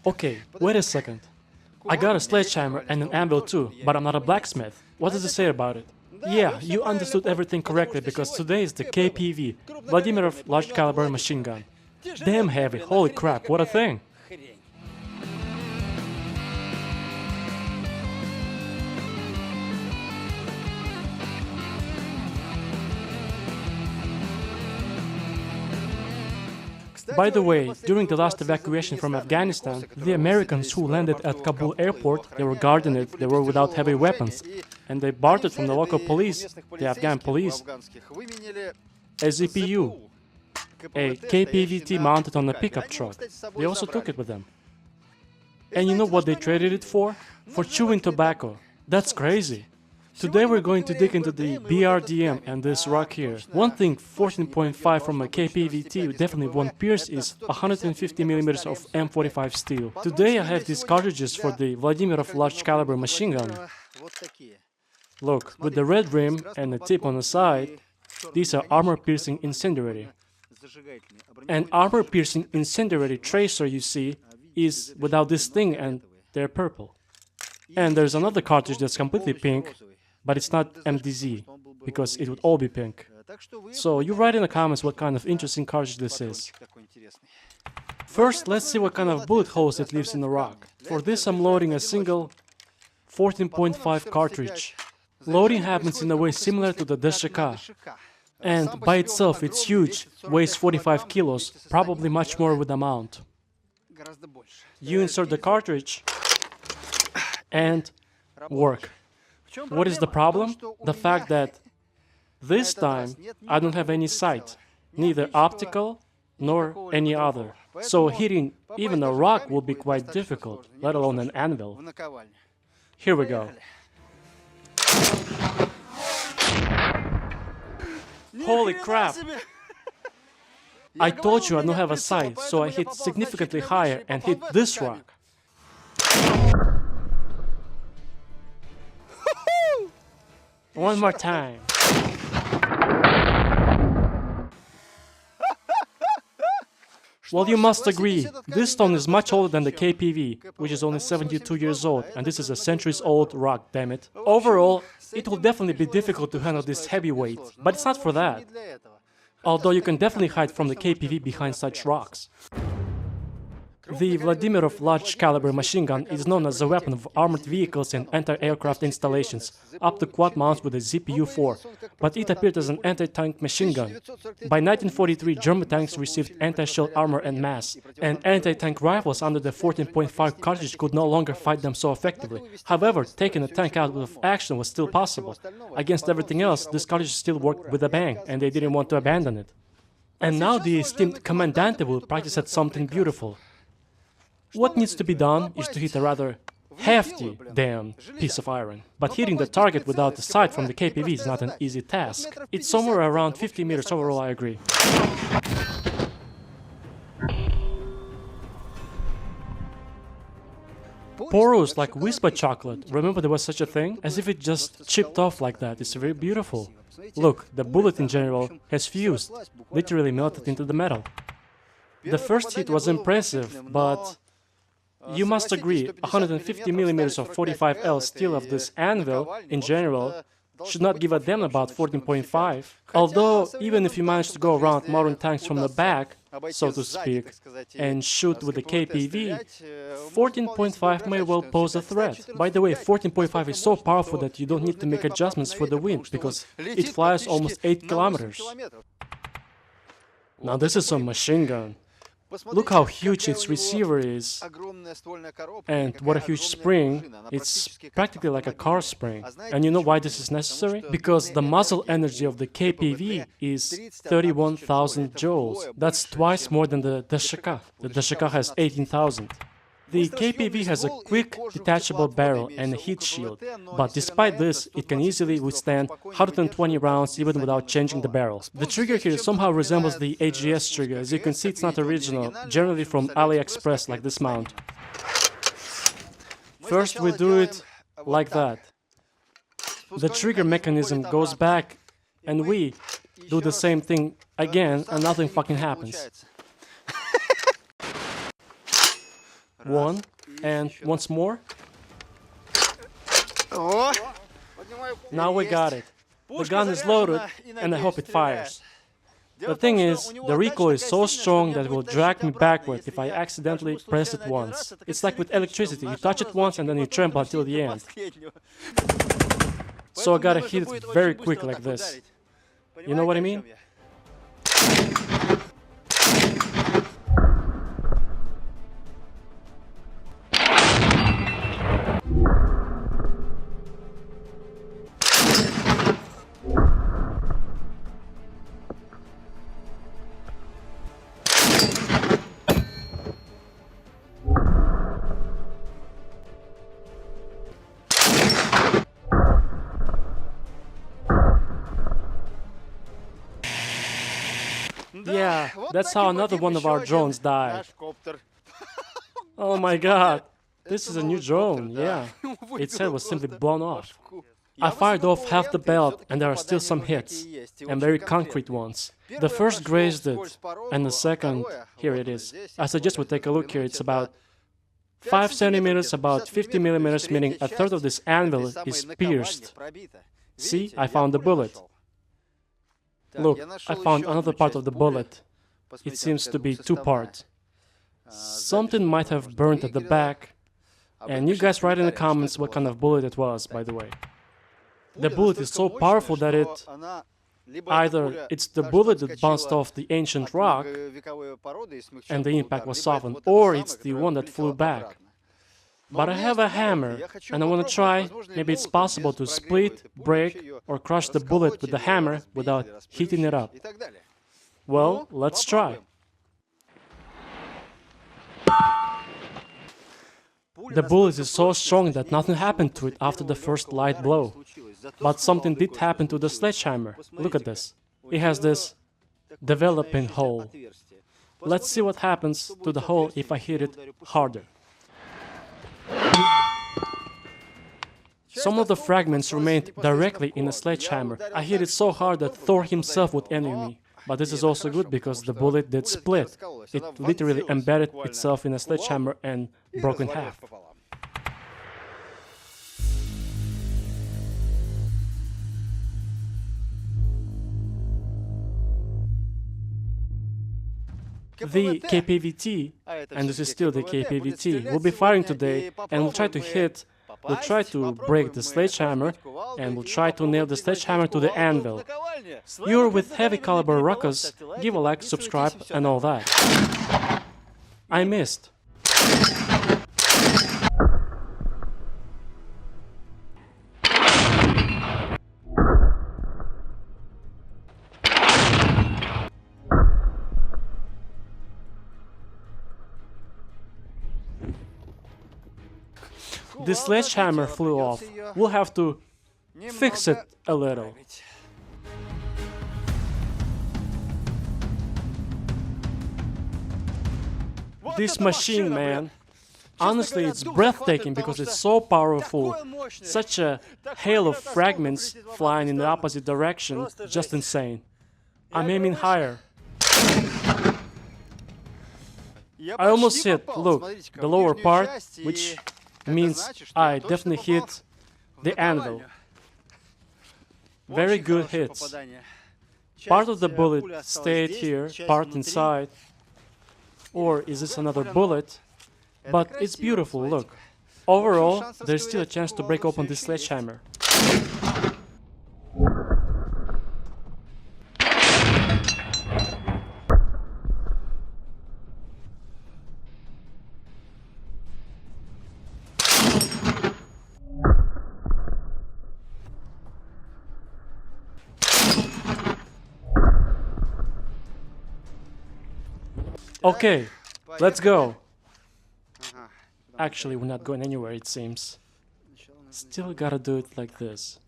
Okay, wait a second. I got a sledgehammer and an anvil too, but I'm not a blacksmith. What does it say about it? Yeah, you understood everything correctly because today is the KPV, Vladimirov Large Caliber machine gun. Damn heavy, holy crap, what a thing! By the way, during the last evacuation from Afghanistan, the Americans who landed at Kabul airport, they were guarding it, they were without heavy weapons, and they bartered from the local police, the Afghan police, a ZPU, a KPVT mounted on a pickup truck. They also took it with them. And you know what they traded it for? For chewing tobacco. That's crazy. Today we're going to dig into the BRDM and this rock here. One thing 14.5 from a KPVT definitely won't pierce is 150mm of M45 steel. Today I have these cartridges for the Vladimirov Large Caliber machine gun. Look, with the red rim and the tip on the side, these are armor-piercing incendiary. An armor-piercing incendiary tracer, you see, is without this thing and they're purple. And there's another cartridge that's completely pink, but it's not MDZ, because it would all be pink. So you write in the comments what kind of interesting cartridge this is. First, let's see what kind of bullet holes it leaves in the rock. For this I'm loading a single 14.5 cartridge. Loading happens in a way similar to the DSHK. And by itself it's huge, weighs 45 kilos, probably much more with the mount. You insert the cartridge and work. What is the problem? The fact that this time I don't have any sight, neither optical nor any other. So hitting even a rock will be quite difficult, let alone an anvil. Here we go. Holy crap! I told you I don't have a sight, so I hit significantly higher and hit this rock. One more time. Well, you must agree, this stone is much older than the KPV, which is only 72 years old, and this is a centuries-old rock, damn it. Overall, it will definitely be difficult to handle this heavy weight, but it's not for that. Although you can definitely hide from the KPV behind such rocks. The Vladimirov Large Caliber machine gun is known as a weapon of armored vehicles and anti-aircraft installations, up to quad mounts with a ZPU-4, but it appeared as an anti-tank machine gun. By 1943, German tanks received anti-shell armor en masse, and anti-tank rifles under the 14.5 cartridge could no longer fight them so effectively. However, taking a tank out of action was still possible. Against everything else, this cartridge still worked with a bang, and they didn't want to abandon it. And now the esteemed Commandante will practice at something beautiful. What needs to be done is to hit a rather hefty damn piece of iron. But hitting the target without the sight from the KPV is not an easy task. It's somewhere around 50 meters overall, I agree. Porous like Whisper chocolate. Remember there was such a thing? As if it just chipped off like that. It's very beautiful. Look, the bullet in general has fused, literally melted into the metal. The first hit was impressive, but you must agree, 150mm of 45L steel of this anvil, in general, should not give a damn about 14.5. Although, even if you manage to go around modern tanks from the back, so to speak, and shoot with the KPV, 14.5 may well pose a threat. By the way, 14.5 is so powerful that you don't need to make adjustments for the wind, because it flies almost 8 kilometers. Now this is a machine gun. Look how huge its receiver is, and what a huge spring. It's practically like a car spring. And you know why this is necessary? Because the muzzle energy of the KPV is 31,000 joules. That's twice more than the DSHK. The DSHK has 18,000. The KPV has a quick detachable barrel and a heat shield, but despite this, it can easily withstand 120 rounds even without changing the barrel. The trigger here somehow resembles the AGS trigger. As you can see, it's not original, generally from AliExpress, like this mount. First we do it like that. The trigger mechanism goes back and we do the same thing again and nothing fucking happens. One, and once more. Now we got it. The gun is loaded, and I hope it fires. The thing is, the recoil is so strong that it will drag me backward if I accidentally press it once. It's like with electricity, you touch it once and then you tremble until the end. So I gotta hit it very quick like this. You know what I mean? Yeah, that's how another one of our drones died. Oh my god, this is a new drone, yeah. Its head was simply blown off. I fired off half the belt and there are still some hits, and very concrete ones. The first grazed it, and the second, here it is. I suggest we take a look here. It's about 5 centimeters, about 50 millimeters, meaning a third of this anvil is pierced. See, I found the bullet. Look, I found another part of the bullet. It seems to be two-part. Something might have burned at the back. And you guys write in the comments what kind of bullet it was, by the way. The bullet is so powerful that either it's the bullet that bounced off the ancient rock and the impact was softened, or it's the one that flew back. But I have a hammer, and I want to try, maybe it's possible to split, break, or crush the bullet with the hammer without heating it up. Well, let's try. The bullet is so strong that nothing happened to it after the first light blow. But something did happen to the sledgehammer. Look at this. It has this developing hole. Let's see what happens to the hole if I hit it harder. Some of the fragments remained directly in the sledgehammer. I hit it so hard that Thor himself would envy me. But this is also good because the bullet did split. It literally embedded itself in a sledgehammer and broke in half. The KPVT, and this is still the KPVT, will be firing today, and we'll try to break the sledgehammer, and we'll try to nail the sledgehammer to the anvil. You're with heavy caliber rockets, give a like, subscribe, and all that. I missed. The sledgehammer flew off. We'll have to fix it a little. This machine, man, honestly, it's breathtaking because it's so powerful. Such a hail of fragments flying in the opposite direction, just insane. I'm aiming higher. I almost hit, look, the lower part, which means I definitely hit the anvil. Very good hits. Part of the bullet stayed here, part inside. Or is this another bullet? But it's beautiful, look. Overall, there's still a chance to break open this sledgehammer. Okay, let's go. Actually, we're not going anywhere, it seems. Still gotta do it like this.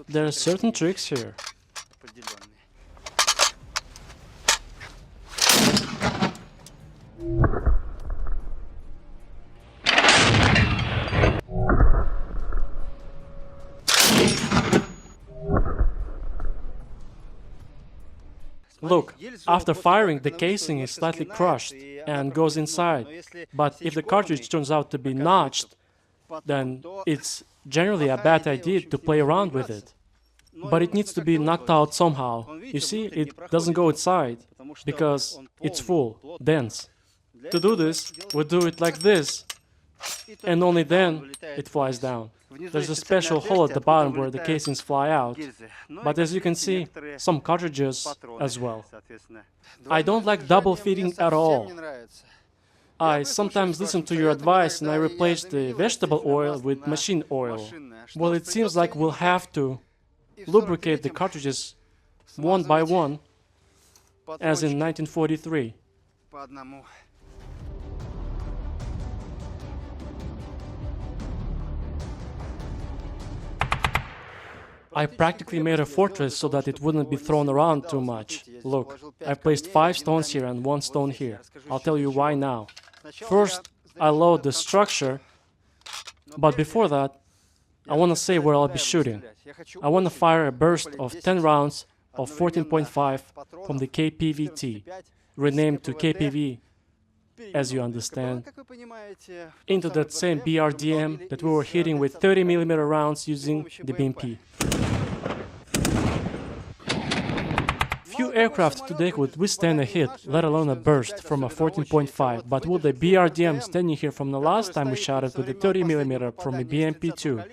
There are certain tricks here. Look, after firing, the casing is slightly crushed and goes inside. But if the cartridge turns out to be notched, then it's generally a bad idea to play around with it. But it needs to be knocked out somehow. You see, it doesn't go inside because it's full, dense. To do this, we do it like this, and only then it flies down. There's a special hole at the bottom where the casings fly out, but as you can see, some cartridges as well. I don't like double feeding at all. I sometimes listen to your advice and I replace the vegetable oil with machine oil. Well, it seems like we'll have to lubricate the cartridges one by one, as in 1943. I practically made a fortress so that it wouldn't be thrown around too much. Look, I placed 5 stones here and 1 stone here. I'll tell you why now. First, I load the structure, but before that, I want to say where I'll be shooting. I want to fire a burst of 10 rounds of 14.5 from the KPVT, renamed to KPV, as you understand, into that same BRDM that we were hitting with 30mm rounds using the BMP. Few aircraft today would withstand a hit, let alone a burst, from a 14.5, but would the BRDM standing here from the last time we shot it with the 30mm from a BMP-2?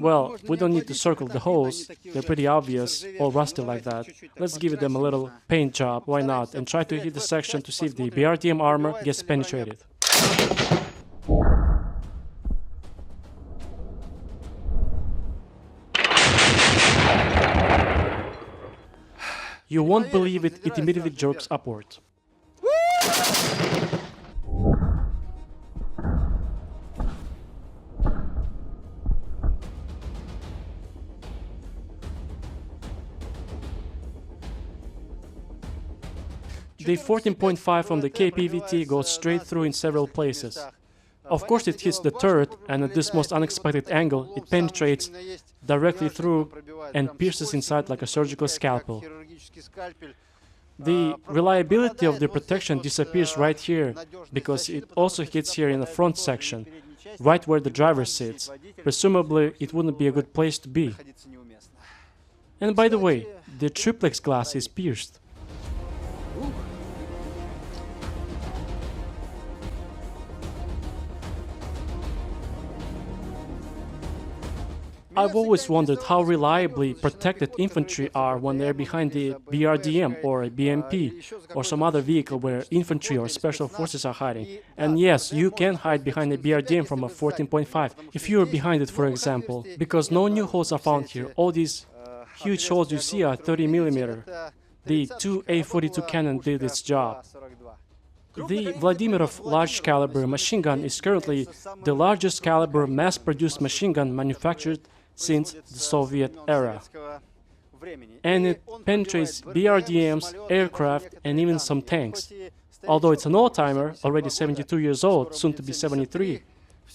Well, we don't need to circle the holes, they're pretty obvious, all rusty like that. Let's give them a little paint job, why not, and try to hit the section to see if the BRDM armor gets penetrated. You won't believe it, it immediately jerks upward. The 14.5 from the KPVT goes straight through in several places. Of course it hits the turret, and at this most unexpected angle it penetrates directly through and pierces inside like a surgical scalpel. The reliability of the protection disappears right here, because it also hits here in the front section, right where the driver sits. Presumably it wouldn't be a good place to be. And by the way, the triplex glass is pierced. I've always wondered how reliably protected infantry are when they're behind the BRDM or a BMP or some other vehicle where infantry or special forces are hiding. And yes, you can hide behind a BRDM from a 14.5 if you are behind it, for example, because no new holes are found here. All these huge holes you see are 30mm. The 2A42 cannon did its job. The Vladimirov Large Caliber machine gun is currently the largest caliber mass-produced machine gun manufactured since the Soviet era. And it penetrates BRDMs, aircraft, and even some tanks. Although it's an old-timer, already 72 years old, soon to be 73,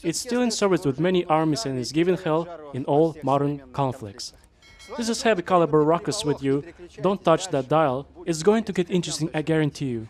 it's still in service with many armies and is given hell in all modern conflicts. This is heavy caliber ruckus with you. Don't touch that dial. It's going to get interesting, I guarantee you.